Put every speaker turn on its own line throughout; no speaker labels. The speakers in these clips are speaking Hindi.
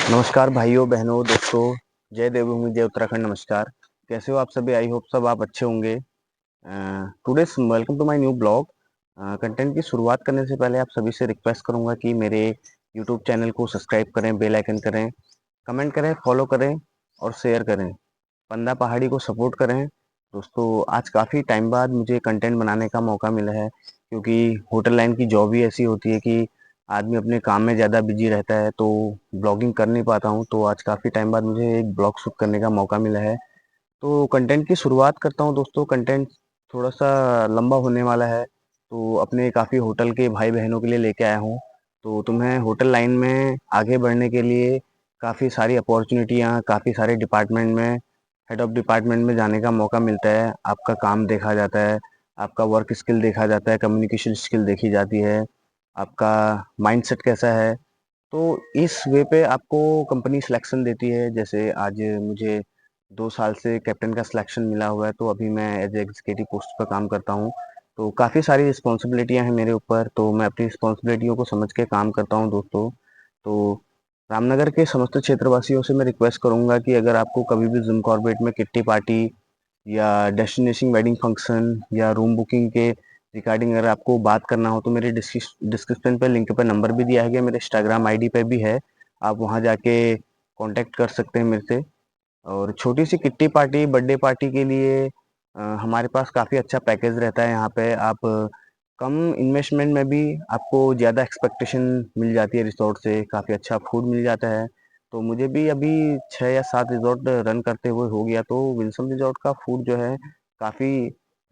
नमस्कार भाइयों बहनों दोस्तों। जय देवभूमि जय उत्तराखंड। नमस्कार। कैसे हो आप सभी? आई होप सब आप अच्छे होंगे। Today's welcome to my new blog. Content की शुरुआत करने से पहले आप सभी से रिक्वेस्ट करूंगा कि मेरे यूट्यूब चैनल को सब्सक्राइब करें, बेल आइकन करें, कमेंट करें, फॉलो करें और शेयर करें। पंदा पहाड़ी को सपोर्ट करें। दोस्तों, आज काफ़ी टाइम बाद मुझे कंटेंट बनाने का मौका मिला है, क्योंकि होटल लाइन की जॉब ही ऐसी होती है कि आदमी अपने काम में ज़्यादा बिजी रहता है, तो ब्लॉगिंग कर नहीं पाता हूँ। तो आज काफ़ी टाइम बाद मुझे एक ब्लॉग शूट करने का मौका मिला है। तो कंटेंट की शुरुआत करता हूँ दोस्तों। कंटेंट थोड़ा सा लंबा होने वाला है, तो अपने काफ़ी होटल के भाई बहनों के लिए लेके आया हूँ। तो तुम्हें होटल लाइन में आगे बढ़ने के लिए काफ़ी सारी अपॉर्चुनिटियाँ, काफ़ी सारे डिपार्टमेंट में, हेड ऑफ डिपार्टमेंट में जाने का मौका मिलता है। आपका काम देखा जाता है, आपका वर्क स्किल देखा जाता है, कम्युनिकेशन स्किल देखी जाती है, आपका माइंडसेट कैसा है। तो इस वे पे आपको कंपनी सिलेक्शन देती है। जैसे आज मुझे 2 साल से कैप्टन का सिलेक्शन मिला हुआ है, तो अभी मैं एज एग्जीक्यूटिव पोस्ट पर काम करता हूँ। तो काफ़ी सारी रिस्पॉन्सिबिलिटियाँ हैं मेरे ऊपर, तो मैं अपनी रिस्पॉन्सिबिलिटियों को समझ के काम करता हूँ दोस्तों। तो रामनगर के समस्त क्षेत्रवासियों से मैं रिक्वेस्ट करूंगा कि अगर आपको कभी भी जिम कॉर्बेट में किट्टी पार्टी या डेस्टिनेशन वेडिंग फंक्शन या रूम बुकिंग के रिगार्डिंग अगर आपको बात करना हो, तो मेरे डिस्क्रिप्शन पे लिंक पे नंबर भी दिया है गया, मेरे इंस्टाग्राम आईडी पे भी है। आप वहाँ जाके कांटेक्ट कर सकते हैं मेरे से। और छोटी सी किट्टी पार्टी, बर्थडे पार्टी के लिए हमारे पास काफ़ी अच्छा पैकेज रहता है। यहाँ पे आप कम इन्वेस्टमेंट में भी आपको ज़्यादा एक्सपेक्टेशन मिल जाती है। रिसोर्ट से काफ़ी अच्छा फूड मिल जाता है। तो मुझे भी अभी 6 या 7 रिजॉर्ट रन करते हुए हो गया, तो विल्सन रिजॉर्ट का फूड जो है काफ़ी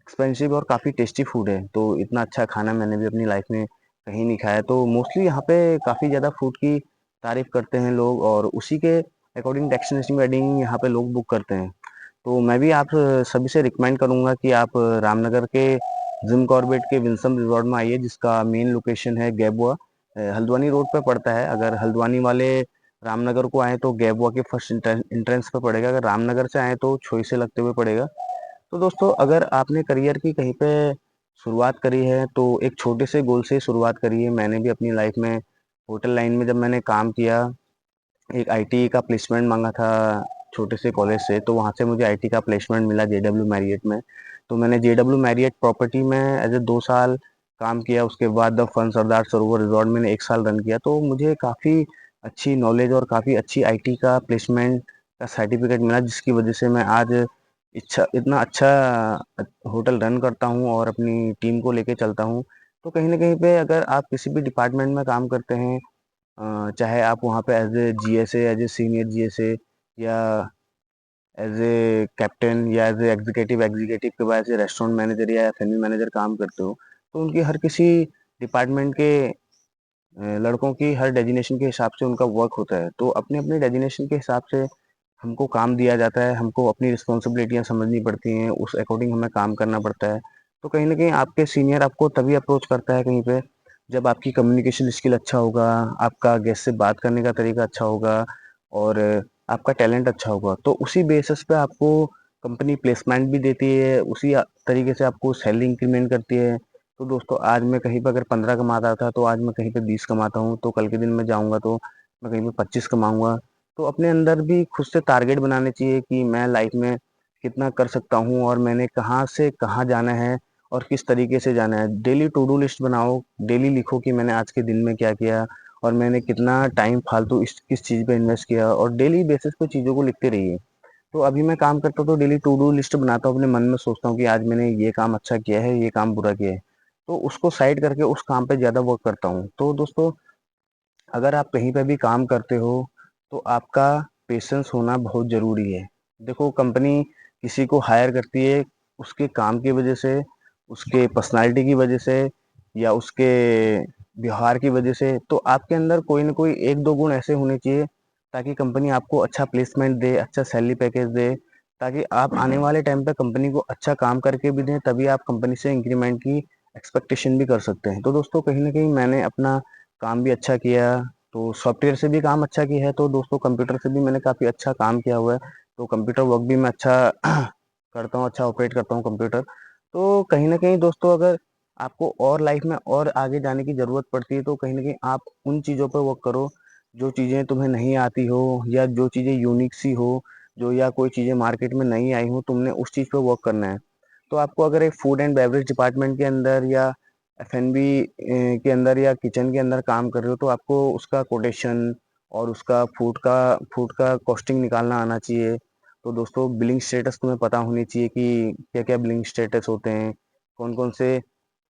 एक्सपेंसिव और काफ़ी टेस्टी फूड है। तो इतना अच्छा खाना मैंने भी अपनी लाइफ में कहीं नहीं खाया। तो मोस्टली यहाँ पे काफ़ी ज़्यादा फूड की तारीफ करते हैं लोग, और उसी के अकॉर्डिंग डेस्टिनेशन वेडिंग यहाँ पे लोग बुक करते हैं। तो मैं भी आप सभी से रिकमेंड करूंगा कि आप रामनगर के जिम कॉर्बेट के विल्सन रिजॉर्ट में आइए, जिसका मेन लोकेशन है गैबुआ, हल्द्वानी रोड पे पड़ता है। अगर हल्द्वानी वाले रामनगर को आए तो गैबुआ के फर्स्ट इंट्रेंस पे पड़ेगा, अगर रामनगर से आए तो छोई से लगते हुए पड़ेगा। तो दोस्तों, अगर आपने करियर की कहीं पे शुरुआत करी है तो एक छोटे से गोल से शुरुआत करिए। मैंने भी अपनी लाइफ में होटल लाइन में जब मैंने काम किया, एक आईटी का प्लेसमेंट मांगा था छोटे से कॉलेज से, तो वहाँ से मुझे आईटी का प्लेसमेंट मिला जेडब्ल्यू मैरियट में। तो मैंने जेडब्ल्यू मैरियट प्रॉपर्टी में एज ए 2 साल काम किया। उसके बाद the fun Sardar Sarovar resort मैंने 1 साल रन किया। तो मुझे काफ़ी अच्छी नॉलेज और काफ़ी अच्छी आईटी का प्लेसमेंट का सर्टिफिकेट मिला, जिसकी वजह से मैं आज इतना अच्छा होटल रन करता हूँ और अपनी टीम को लेके चलता हूँ। तो कहीं ना कहीं पे अगर आप किसी भी डिपार्टमेंट में काम करते हैं, चाहे आप वहाँ पे as a GSA, as a senior GSA, या एज ए कैप्टन, या एज ए एग्जीक्यूटिव के बाद एज ए रेस्टोरेंट मैनेजर या एफएनबी मैनेजर काम करते हो, तो उनकी हर किसी डिपार्टमेंट के लड़कों की हर डेजिग्नेशन के हिसाब से उनका वर्क होता है। तो अपने अपने डेजिग्नेशन के हिसाब से हमको काम दिया जाता है, हमको अपनी रिस्पॉन्सिबिलिटियाँ समझनी पड़ती हैं, उस अकॉर्डिंग हमें काम करना पड़ता है। तो कहीं ना कहीं आपके सीनियर आपको तभी अप्रोच करता है कहीं पे, जब आपकी कम्युनिकेशन स्किल अच्छा होगा, आपका गेस्ट से बात करने का तरीका अच्छा होगा, और आपका टैलेंट अच्छा होगा। तो उसी बेसिस पे आपको कंपनी प्लेसमेंट भी देती है, उसी तरीके से आपको सैलरी इंक्रीमेंट करती है। तो दोस्तों, आज मैं कहीं पर अगर 15 कमाता था, तो आज मैं कहीं पे 20 कमाता हूँ। तो कल के दिन मैं जाऊँगा तो मैं कहीं पे 25 कमाऊँगा। तो अपने अंदर भी खुद से टारगेट बनाने चाहिए कि मैं लाइफ में कितना कर सकता हूँ, और मैंने कहाँ से कहाँ जाना है और किस तरीके से जाना है। डेली टू डू लिस्ट बनाओ, डेली लिखो कि मैंने आज के दिन में क्या किया, और मैंने कितना टाइम फालतू इस किस चीज़ पे इन्वेस्ट किया, और डेली बेसिस पे चीज़ों को लिखते रहिए। तो अभी मैं काम करता हूँ तो डेली टू डू लिस्ट बनाता हूँ, अपने मन में सोचता हूँ कि आज मैंने ये काम अच्छा किया है, ये काम बुरा किया है। तो उसको साइड करके उस काम पे ज़्यादा वर्क करता हूँ। तो दोस्तों, अगर आप कहीं पे भी काम करते हो, तो आपका पेशेंस होना बहुत ज़रूरी है। देखो, कंपनी किसी को हायर करती है उसके काम की वजह से, उसके पर्सनालिटी की वजह से, या उसके व्यवहार की वजह से। तो आपके अंदर कोई ना कोई एक दो गुण ऐसे होने चाहिए, ताकि कंपनी आपको अच्छा प्लेसमेंट दे, अच्छा सैलरी पैकेज दे, ताकि आप आने वाले टाइम पे कंपनी को अच्छा काम करके भी दें, तभी आप कंपनी से इंक्रीमेंट की एक्सपेक्टेशन भी कर सकते हैं। तो दोस्तों, कहीं ना कहीं मैंने अपना काम भी अच्छा किया, तो सॉफ्टवेयर से भी काम अच्छा किया है, तो दोस्तों कंप्यूटर से भी मैंने काफ़ी अच्छा काम किया हुआ है। तो कंप्यूटर वर्क भी मैं अच्छा करता हूँ, अच्छा ऑपरेट करता हूँ कंप्यूटर। तो कहीं ना कहीं दोस्तों, अगर आपको और लाइफ में और आगे जाने की ज़रूरत पड़ती है, तो कहीं ना कहीं आप उन चीज़ों पर वर्क करो जो चीज़ें तुम्हें नहीं आती हो या जो चीज़ें यूनिक सी हो, जो या कोई चीज़ें मार्केट में नहीं आई हो, तुमने उस चीज़ पे वर्क करना है। तो आपको अगर एक फूड एंड बेवरेज डिपार्टमेंट के अंदर या एफ&बी के अंदर या किचन के अंदर काम कर रहे हो, तो आपको उसका कोटेशन और उसका फूड का कॉस्टिंग निकालना आना चाहिए। तो दोस्तों, बिलिंग स्टेटस तुम्हें पता होनी चाहिए कि क्या-क्या बिलिंग स्टेटस होते हैं, कौन-कौन से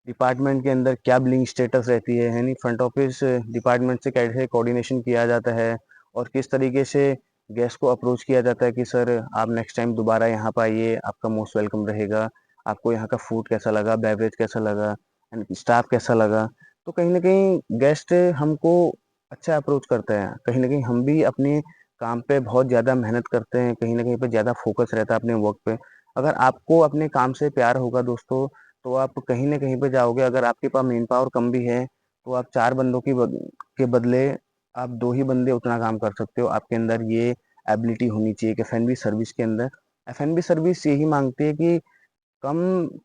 डिपार्टमेंट के अंदर क्या बिलिंग स्टेटस रहती है, यानी फ्रंट ऑफिस डिपार्टमेंट से कैसे कोऑर्डिनेशन किया जाता है और किस तरीके से गेस्ट को अप्रोच किया जाता है कि सर आप नेक्स्ट टाइम दोबारा यहाँ पर आइए, आपका मोस्ट वेलकम रहेगा। आपको यहाँ का फूड कैसा लगा, बेवरेज कैसा लगा एंड स्टाफ कैसा लगा। तो कहीं न कहीं गेस्ट हमको अच्छा अप्रोच करते हैं। कहीं न कहीं हम भी अपने काम पे बहुत ज़्यादा मेहनत करते हैं, कहीं न कहीं पे ज़्यादा फ़ोकस रहता है अपने वर्क पे। अगर आपको अपने काम से प्यार होगा दोस्तों, तो आप कहीं न कहीं पे जाओगे। अगर आपके पास मैन पावर कम भी है, तो आप 4 बंदों के बदले आप 2 ही बंदे उतना काम कर सकते हो। आपके अंदर ये एबिलिटी होनी चाहिए कि एफ&बी सर्विस के अंदर एफ&बी सर्विस यही माँगती है कि कम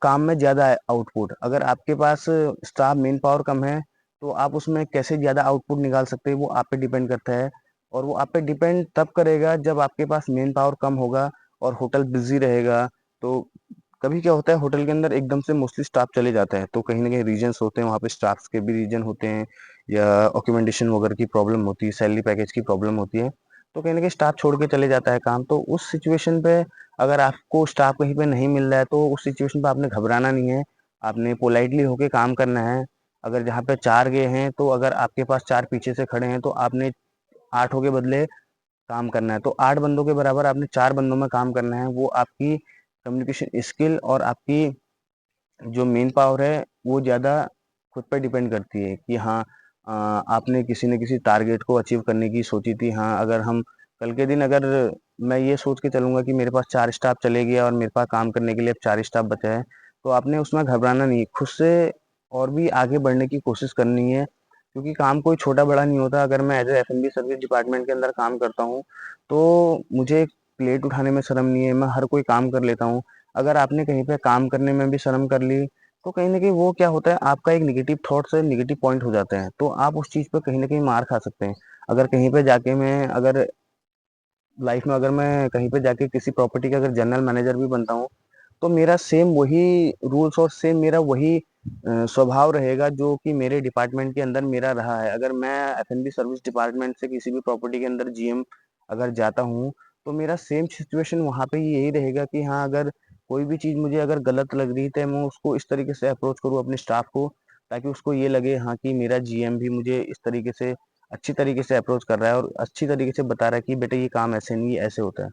काम में ज़्यादा आउटपुट। अगर आपके पास स्टाफ मैन पावर कम है, तो आप उसमें कैसे ज़्यादा आउटपुट निकाल सकते हैं, वो आप पे डिपेंड करता है। और वो आप पे डिपेंड तब करेगा जब आपके पास मैन पावर कम होगा और होटल बिज़ी रहेगा। तो कभी क्या होता है, होटल के अंदर एकदम से मोस्टली स्टाफ चले जाता है, तो कहीं न कहीं रीज़न्स होते हैं, वहाँ पे स्टाफ्स के भी रीज़न होते हैं या अकोमोडेशन वगैरह की प्रॉब्लम होती है, सैलरी पैकेज की प्रॉब्लम होती है। तो कहीं न कहीं स्टाफ छोड़ के चले जाता है काम। तो उस सिचुएशन पे अगर आपको स्टाफ कहीं पे नहीं मिल रहा है, तो उस सिचुएशन पे आपने घबराना नहीं है। आपने पोलाइटली होके काम करना है। अगर जहाँ पे 4 गए हैं, तो अगर आपके पास 4 पीछे से खड़े हैं, तो आपने 8 के बदले काम करना है। तो 8 बंदों के बराबर आपने 4 बंदों में काम करना है। वो आपकी कम्युनिकेशन स्किल और आपकी जो मेन पावर है, वो ज़्यादा खुद पे डिपेंड करती है कि हाँ, आपने किसी न किसी टारगेट को अचीव करने की सोची थी। हाँ, अगर हम कल के दिन अगर मैं ये सोच के चलूँगा कि मेरे पास 4 स्टाफ चले गया और मेरे पास काम करने के लिए अब 4 स्टाफ बचा है, तो आपने उसमें घबराना नहीं है। खुद से और भी आगे बढ़ने की कोशिश करनी है, क्योंकि काम कोई छोटा-बड़ा नहीं होता। अगर मैं एज़ अ एफ&बी सर्विस डिपार्टमेंट के अंदर काम करता हूँ, तो मुझे प्लेट उठाने में शर्म नहीं है, मैं हर कोई काम कर लेता हूँ। अगर आपने कहीं पे काम करने में भी शर्म कर ली, तो कहीं न कहीं वो क्या होता है, आपका एक नेगेटिव थॉट्स है, नेगेटिव पॉइंट हो जाते हैं। तो आप उस चीज़ पे कहीं न कहीं मार खा सकते हैं। अगर कहीं पे जाके मैं अगर लाइफ में अगर मैं कहीं पे जाके किसी प्रॉपर्टी का अगर जनरल मैनेजर भी बनता हूँ, तो मेरा सेम वही रूल्स और सेम मेरा वही स्वभाव रहेगा जो कि मेरे डिपार्टमेंट के अंदर मेरा रहा है। अगर मैं एफ&बी सर्विस डिपार्टमेंट से किसी भी प्रॉपर्टी के अंदर जीएम अगर जाता हूँ, तो मेरा सेम सिचुएशन वहाँ पे यही रहेगा कि हाँ, अगर कोई भी चीज़ मुझे अगर गलत लग रही है, तो मैं उसको इस तरीके से अप्रोच करूँ अपने स्टाफ को, ताकि उसको ये लगे हाँ, कि मेरा जीएम भी मुझे इस तरीके से अच्छी तरीके से अप्रोच कर रहा है और अच्छी तरीके से बता रहा है कि बेटा ये काम ऐसे नहीं, ये ऐसे होता है।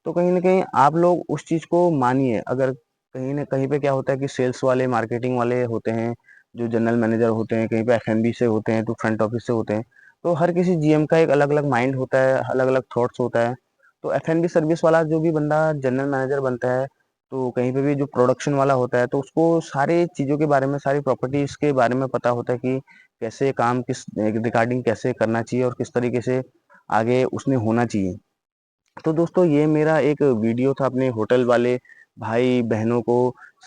तो कहीं न कहीं आप लोग उस चीज़ को मानिए। अगर कहीं न कहीं पे क्या होता है कि सेल्स वाले, मार्केटिंग वाले होते हैं, जो जनरल मैनेजर होते हैं, कहीं पे एफ&बी से होते हैं, तो फ्रंट ऑफिस से होते हैं। तो हर किसी जीएम का एक अलग-अलग माइंड होता है, अलग-अलग थॉट्स होता है। तो एफ&बी सर्विस वाला जो भी बंदा जनरल मैनेजर बनता है, तो कहीं पे भी जो प्रोडक्शन वाला होता है, तो उसको सारी चीज़ों के बारे में, सारी प्रॉपर्टीज़ के बारे में पता होता है कि कैसे काम किस रिगार्डिंग कैसे करना चाहिए और किस तरीके से आगे उसमें होना चाहिए। तो दोस्तों, ये मेरा एक वीडियो था अपने होटल वाले भाई बहनों को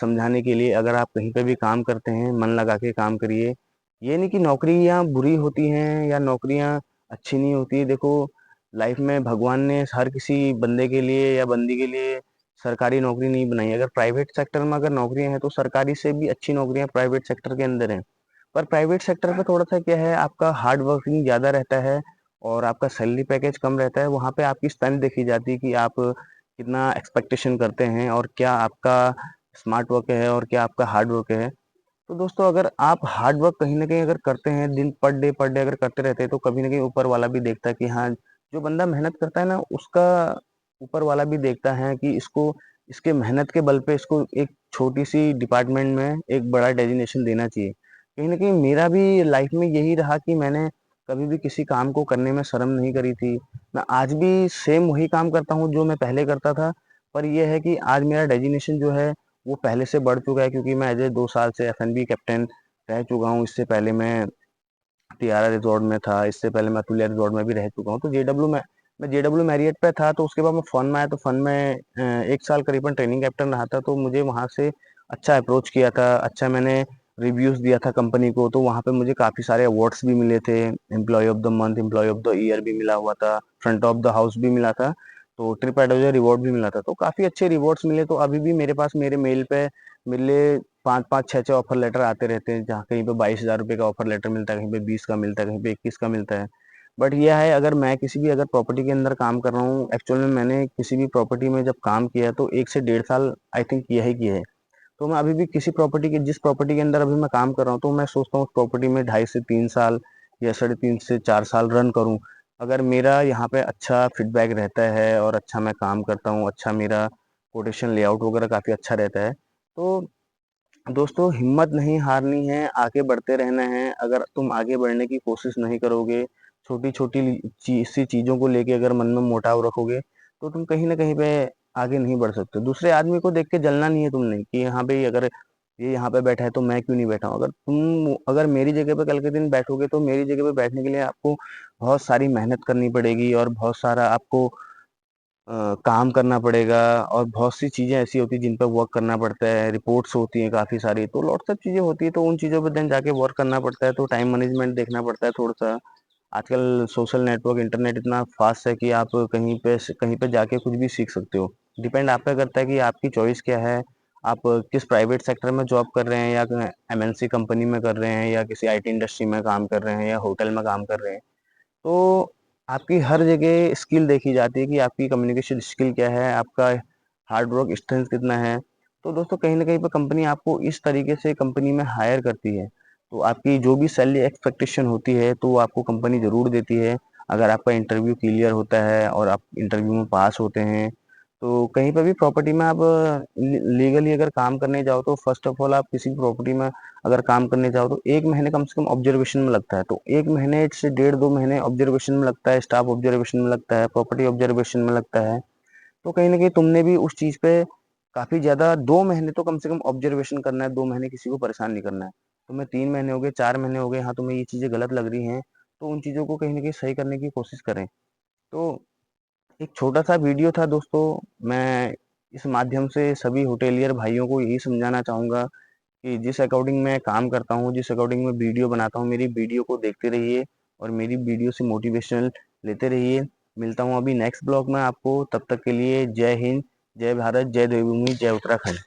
समझाने के लिए। अगर आप कहीं पे भी काम करते हैं, मन लगा के काम करिए। ये नहीं कि नौकरियां बुरी होती हैं या नौकरियां अच्छी नहीं होती। देखो, लाइफ में भगवान ने हर किसी बंदे के लिए या बंदी के लिए सरकारी नौकरी नहीं बनाई। अगर प्राइवेट सेक्टर में अगर नौकरियां हैं, तो सरकारी से भी अच्छी नौकरियां प्राइवेट सेक्टर के अंदर हैं। पर प्राइवेट सेक्टर पे थोड़ा-सा क्या है, आपका हार्ड वर्किंग ज़्यादा रहता है और आपका सैलरी पैकेज कम रहता है। वहाँ पे आपकी स्ट्रेंथ देखी जाती है कि आप कितना एक्सपेक्टेशन करते हैं और क्या आपका स्मार्ट वर्क है और क्या आपका हार्ड वर्क है। तो दोस्तों, अगर आप हार्ड वर्क कहीं न कहीं अगर करते हैं, दिन पर डे अगर करते रहते हैं, तो कभी न कहीं ऊपर वाला भी देखता है कि हाँ, जो बंदा मेहनत करता है ना, उसका ऊपर वाला भी देखता है कि इसको इसके मेहनत के बल पे इसको एक छोटी-सी डिपार्टमेंट में एक बड़ा डेज़िग्नेशन देना चाहिए। कहीं न कहीं मेरा भी लाइफ़ में यही रहा कि मैंने कभी भी किसी काम को करने में शर्म नहीं करी थी। मैं आज भी सेम वही काम करता हूँ जो मैं पहले करता था, पर ये है कि आज मेरा डेज़िग्नेशन जो है वो पहले से बढ़ चुका है, क्योंकि मैं एज़ ए 2 साल से एफ&बी कैप्टन रह चुका हूँ। इससे पहले मैं टियारा रिज़ॉर्ट में था, इससे पहले मैं अतुलिया रिज़ॉर्ट में भी रह चुका हूँ। तो मैं जेडब्ल्यू मैरियट पे था, तो उसके बाद मैं फन में आया, तो फन में 1 साल करीबन ट्रेनिंग कैप्टन रहा था, तो मुझे वहाँ से अच्छा अप्रोच किया था। अच्छा मैंने रिव्यूज़ दिया था कंपनी को, तो वहाँ पे मुझे काफ़ी सारे अवार्ड्स भी मिले थे। Employee of the month, employee of the year भी मिला हुआ था, फ्रंट ऑफ द हाउस भी मिला था, तो ट्रिप एडवाइजर रिवॉर्ड भी मिला था। तो काफ़ी अच्छे रिवॉर्ड्स मिले। तो अभी भी मेरे पास मेरे मेल पे मेरे लिए 5-5, 6-6 ऑफर लेटर आते रहते हैं, जहाँ कहीं पे 22,000 रुपये का ऑफर लेटर मिलता है, कहीं पे 20 का मिलता है, कहीं पे 21 का मिलता है। बट यह है, अगर मैं किसी भी अगर प्रॉपर्टी के अंदर काम कर रहा हूँ, एक्चुअल में मैंने किसी भी प्रॉपर्टी में जब काम किया तो 1 से डेढ़ साल आई थिंक यही किया है। तो मैं अभी भी किसी प्रॉपर्टी के जिस प्रॉपर्टी के अंदर अभी मैं काम कर रहा हूँ, तो मैं सोचता हूँ उस प्रॉपर्टी में 2.5 से 3 साल या 3.5 से 4 साल रन करूँ। अगर मेरा यहाँ पे अच्छा फीडबैक रहता है और अच्छा मैं काम करता हूँ, अच्छा मेरा कोटेशन लेआउट वगैरह काफ़ी अच्छा रहता है, तो दोस्तों हिम्मत नहीं हारनी है, आगे बढ़ते रहना है। अगर तुम आगे बढ़ने की कोशिश नहीं करोगे, छोटी-छोटी सी चीज़ों को लेके अगर मन में मुटाव रखोगे, तो तुम कहीं न कहीं पे आगे नहीं बढ़ सकते। दूसरे आदमी को देख के जलना नहीं है तुमने कि हाँ भई, अगर ये यहाँ पे बैठा है तो मैं क्यों नहीं बैठा हूँ। अगर मेरी जगह पे कल के दिन बैठोगे, तो मेरी जगह पे बैठने के लिए आपको बहुत सारी मेहनत करनी पड़ेगी और बहुत सारा आपको काम करना पड़ेगा, और बहुत सी चीज़ें ऐसी होती हैं जिन पे वर्क करना पड़ता है, रिपोर्ट्स होती हैं काफ़ी सारी, तो लॉट्स ऑफ चीज़ें होती हैं, तो उन चीज़ों पे देन जाके वर्क करना पड़ता है, तो टाइम मैनेजमेंट देखना पड़ता है थोड़ा-सा। आजकल सोशल नेटवर्क, इंटरनेट इतना फ़ास्ट है कि आप कहीं पे जाके कुछ भी सीख सकते हो। डिपेंड आप पे करता है कि आपकी चॉइस क्या है, आप किस प्राइवेट सेक्टर में जॉब कर रहे हैं, या एमएनसी कंपनी में कर रहे हैं, या किसी आईटी इंडस्ट्री में काम कर रहे हैं, या होटल में काम कर रहे हैं। तो आपकी हर जगह स्किल देखी जाती है कि आपकी कम्युनिकेशन स्किल क्या है, आपका हार्ड वर्क स्ट्रेंथ कितना है। तो दोस्तों कहीं न कहीं पे कंपनी आपको इस तरीके से कंपनी में हायर करती है। तो आपकी जो भी सैलरी एक्सपेक्टेशन होती है, तो वो आपको कंपनी ज़रूर देती है। अगर आपका इंटरव्यू क्लियर होता है और आप इंटरव्यू में पास होते हैं, तो कहीं पे भी प्रॉपर्टी में आप लीगली अगर काम करने जाओ, तो फर्स्ट ऑफ ऑल आप किसी भी प्रॉपर्टी में अगर काम करने जाओ, तो 1 महीने कम से कम ऑब्जर्वेशन में लगता है। तो 1 महीने से डेढ़ 2 महीने ऑब्जर्वेशन में लगता है, स्टाफ ऑब्जर्वेशन में लगता है, प्रॉपर्टी ऑब्जर्वेशन में लगता है। तो कहीं न कहीं तुमने भी उस चीज़ पे काफ़ी ज़्यादा 2 महीने तो कम से कम ऑब्जर्वेशन करना है, 2 महीने किसी को परेशान नहीं करना है। तुम्हें 3 महीने हो गए, 4 महीने हो गए, हाँ, तुम्हें ये चीज़ें गलत लग रही हैं, तो उन चीज़ों को कहीं न कहीं सही करने की कोशिश करें। तो एक छोटा-सा वीडियो था दोस्तों, मैं इस माध्यम से सभी होटेलियर भाइयों को यही समझाना चाहूँगा कि जिस अकॉर्डिंग मैं काम करता हूँ, जिस अकॉर्डिंग मैं वीडियो बनाता हूँ, मेरी वीडियो को देखते रहिए और मेरी वीडियो से मोटिवेशनल लेते रहिए। मिलता हूँ अभी नेक्स्ट ब्लॉग में आपको, तब तक के लिए जय हिंद, जय भारत, जय देवभूमि, जय उत्तराखंड।